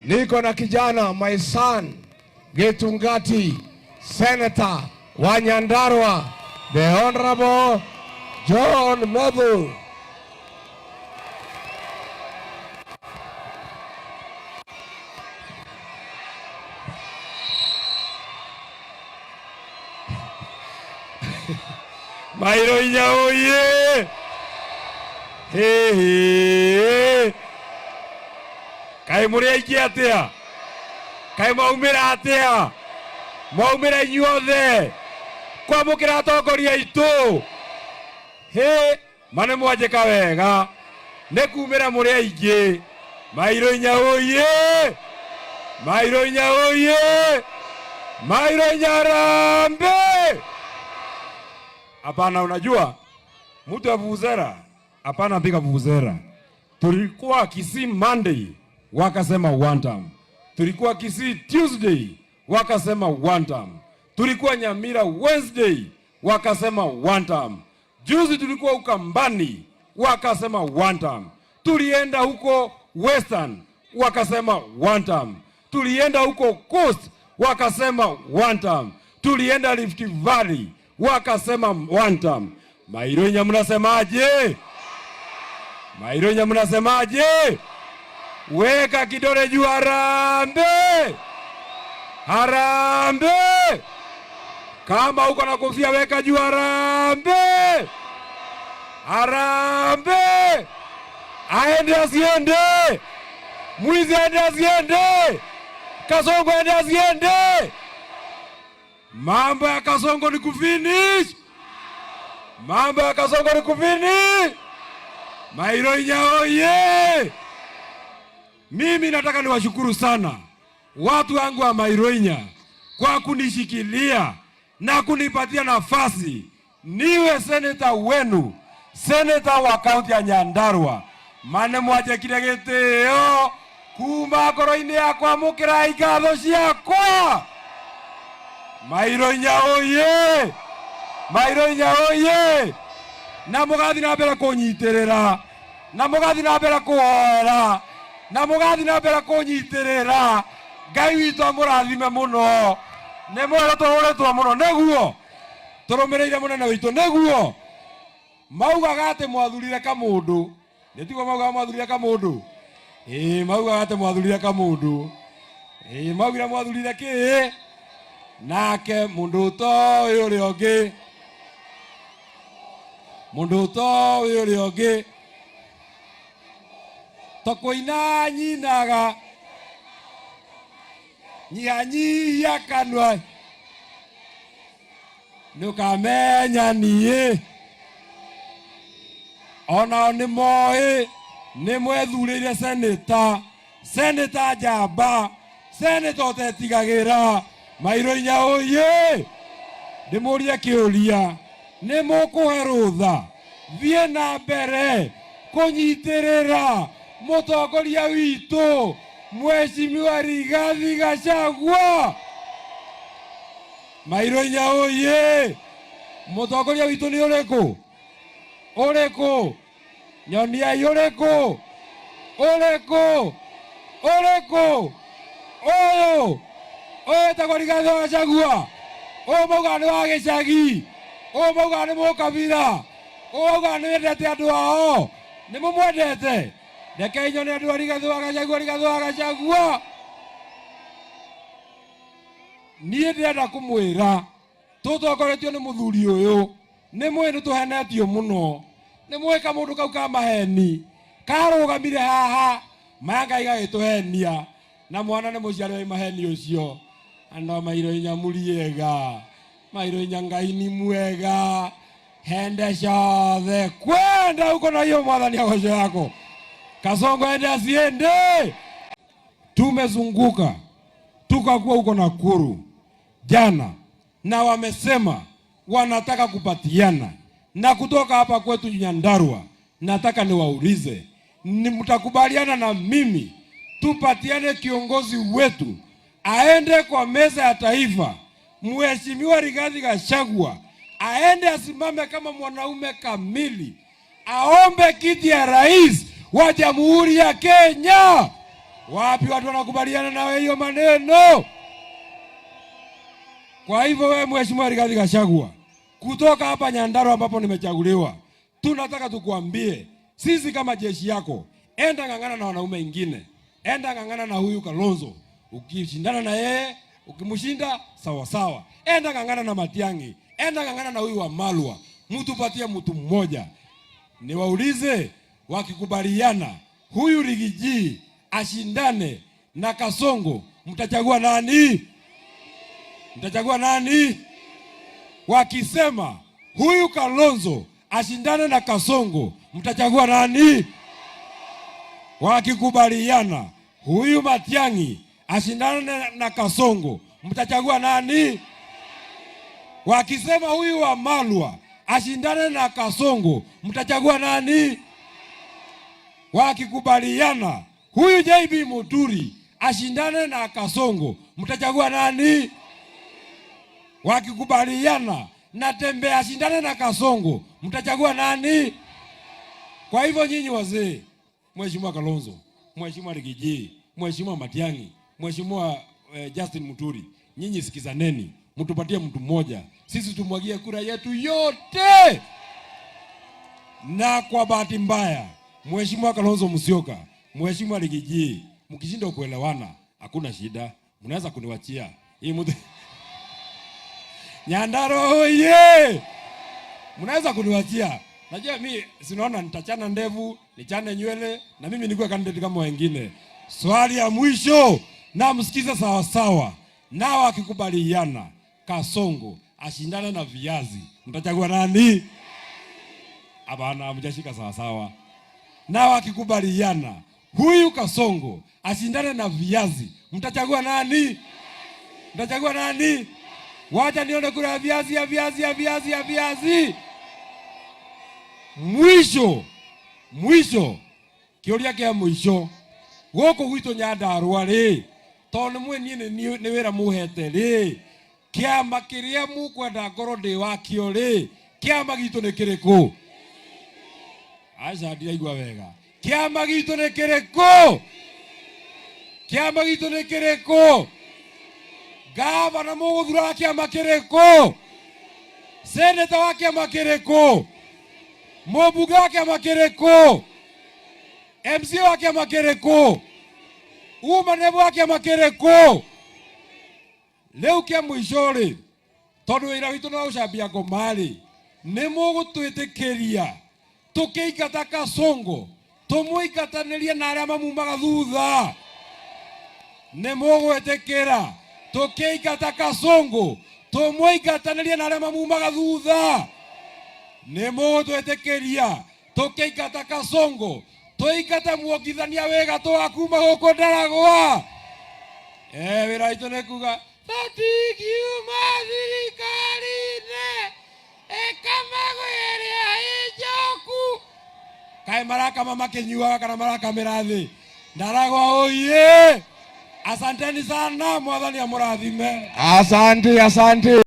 niko na kijana my son Gitungati, Senator wa Nyandarua, the Honorable John Medhu. Mairoinya oye! Hey! Kai muri aiki atia? Kai maumira atia? Maumira inyuothe? Kwa mukira atongoria itu? He! Mane mwanjika wega. Nekumira muri aiki. Mairoinya oye! Mairoinya oye! Mairoinya rambe! Hapana, unajua mtu wa vuvuzela hapana piga vuvuzela. Tulikuwa Kisii Monday wakasema one term. Tulikuwa Kisii Tuesday wakasema one term. Tulikuwa Nyamira Wednesday wakasema one term. Juzi tulikuwa Ukambani wakasema one term. Tulienda huko Western wakasema one term. Tulienda huko Coast wakasema one term. Tulienda Rift Valley wakasema one term. Mairoinya mnasemaje? Mairoinya mnasemaje? Weka kidole juu, harambe! Harambe! Kama uko na kofia weka juu, harambe! Harambe! Aende asiende! Mwizi aende asiende! Kasongo aende asiende! Mambo ya Kasongo ni kufinish. Mambo ya Kasongo ni kufinish. Mairoinya oye! Mimi nataka niwashukuru sana watu wangu wa Mairoinya kwa kunishikilia na kunipatia nafasi niwe seneta wenu, seneta wa kaunti ya Nyandarua. Mane mwajekire gitio kuma ngoro-ini yakwa mukira igatho ciakwa. Mairoinya oye! Mairoinya oye! Na mugathi na mbere kunyitirira, na mugathi na mbere kuhora, na mugathi na mbere kunyitirira. Ngai witu amurathime muno. Ne mwera tuhuretwo muno neguo. Turumireire munene witu neguo. Maugaga ati mwathurire kamundu. Nitiguo maugaga mwathurire kamundu. Maugaga ati mwathurire kamundu. Maugira mwathurire ki? Nake mundu to uri ongi. Mundu to uri ongi. Tokoina nyinaga. Nyanyia kanwa. Nukamenya niye. Ona ni moi. Ni mwethurire seneta. Seneta jamba. Seneta otetigagira. Mairoinya oye! Ndimuria kiuria. Ni mukuhe rutha thie na mbere kunyitirira mutongoria witu Mheshimiwa Rigathi Gachagua. Mairoinya oye! Mutongoria witu ni uriku? Uriku? Nyonia uriku? Uriku? Uriku? Oyo! Oye takwa Rigathi Gachagua. O mauga ni wa gicagi. O mauga ni mukabira. O mauga ni wendete andu ao. Ni mumwendete. Reke nyone andu a Rigathi Gachagua, Rigathi Gachagua. Nie ndirenda kumwira tutongoretio ni muthuri uyu. Ni mwenu tuhenetio muno. Ni mweka mundu kau ka maheni. Karugamire haha. Manga igagituhenia. Na mwana ni muciari wa maheni ucio. Ando Mairoinya muriega. Mairoinya Ngai ni mwega. Hende ciothe kwenda uko na hiyo mwathani agosho yako. Kasongo ende asiende. Tumezunguka tukakuwa uko Nakuru jana na wamesema wanataka kupatiana. Na kutoka hapa kwetu Nyandarua nataka niwaulize, ni mtakubaliana na mimi tupatiane kiongozi wetu aende kwa meza ya taifa? Mheshimiwa Rigathi Gachagua aende asimame kama mwanaume kamili, aombe kiti ya rais wa Jamhuri ya Kenya. Wapi watu wanakubaliana nawe hiyo maneno? Kwa hivyo wewe Mheshimiwa Rigathi Gachagua, kutoka hapa Nyandarua ambapo nimechaguliwa, tunataka tukuambie sisi kama jeshi yako, enda ngangana na wanaume wengine, enda ngangana na huyu Kalonzo. Ukishindana na yeye, ukimshinda sawa sawa. Enda ngangana na Matiang'i, enda ngangana na huyu Wamalwa. Mtu patie mtu mmoja. Niwaulize, wakikubaliana huyu Rigiji ashindane na Kasongo, mtachagua nani? Mtachagua nani? Wakisema huyu Kalonzo ashindane na Kasongo, mtachagua nani? Wakikubaliana huyu Matiang'i ashindane na Kasongo, mtachagua nani? Wakisema huyu Wamalwa ashindane na Kasongo, mtachagua nani? Wakikubaliana huyu JB Muturi ashindane na Kasongo, mtachagua nani? Wakikubaliana na Tembe ashindane na Kasongo, mtachagua nani? Kwa hivyo nyinyi wazee, Mheshimiwa Kalonzo, Mheshimiwa Rigiji, Mheshimiwa Matiang'i, Mheshimiwa Justin Muturi, nyinyi sikizaneni, mtupatie mtu mmoja, sisi tumwagie kura yetu yote. Na kwa bahati mbaya, Mheshimiwa Kalonzo Musyoka, Mheshimiwa Rigiji, mkishinda kuelewana, hakuna shida, mnaweza kuniwachia hii mtu Nyandarua oye! Mnaweza kuniwachia. Najua mimi sinaona nitachana ndevu, nichane nywele na mimi nikuwe candidate kama wengine. Swali ya mwisho, na msikize sawa sawa. Nao akikubaliana Kasongo ashindane na Viazi, mtachagua nani? Hapana, mjashika sawa sawa. Nao akikubaliana huyu Kasongo ashindane na Viazi, mtachagua nani? Mtachagua nani? Wacha nione kura ya Viazi, ya Viazi, ya Viazi, ya Viazi. Mwisho kioria kia mwisho goko gwito Nyandarua ri tondu mweni ni wira muhete ri kiama kiria mukwenda ngoro ndi wakio ri kiama gitu ni kiriku? Aca ndiraigua wega. Kiama gitu ni kiriku? Kiama gitu ni kiriku? Gavana muguthura wa kiama kiriku? Seneta wa kiama kiriku? Mũmbunge wa kiama kiriku? MC wa kiama kiriku? Umanevu wa kiama kiriku? Leu kia mwisho ri tondu wira witu no ucambia ngoma ri ni mugutwitikiria tukiingata Kasongo tumuingatanirie na aria mamumaga thutha? Ni mugwetikira tukiingata Kasongo tumuingatanirie na aria mamumaga thutha? Ni mugutwitikiria tukiingata Kasongo tuingate muongithania wega twakuma guku Ndaragwa? Wira witu ni kuga tatikiuma thirikari-inĩ ĩkamagwĩria ijoku. Kaĩ marakama makinyuaga kana marakamĩra thĩ? Ndaragwa oye! Asanteni sana, Mwathani amũrathime. Asante.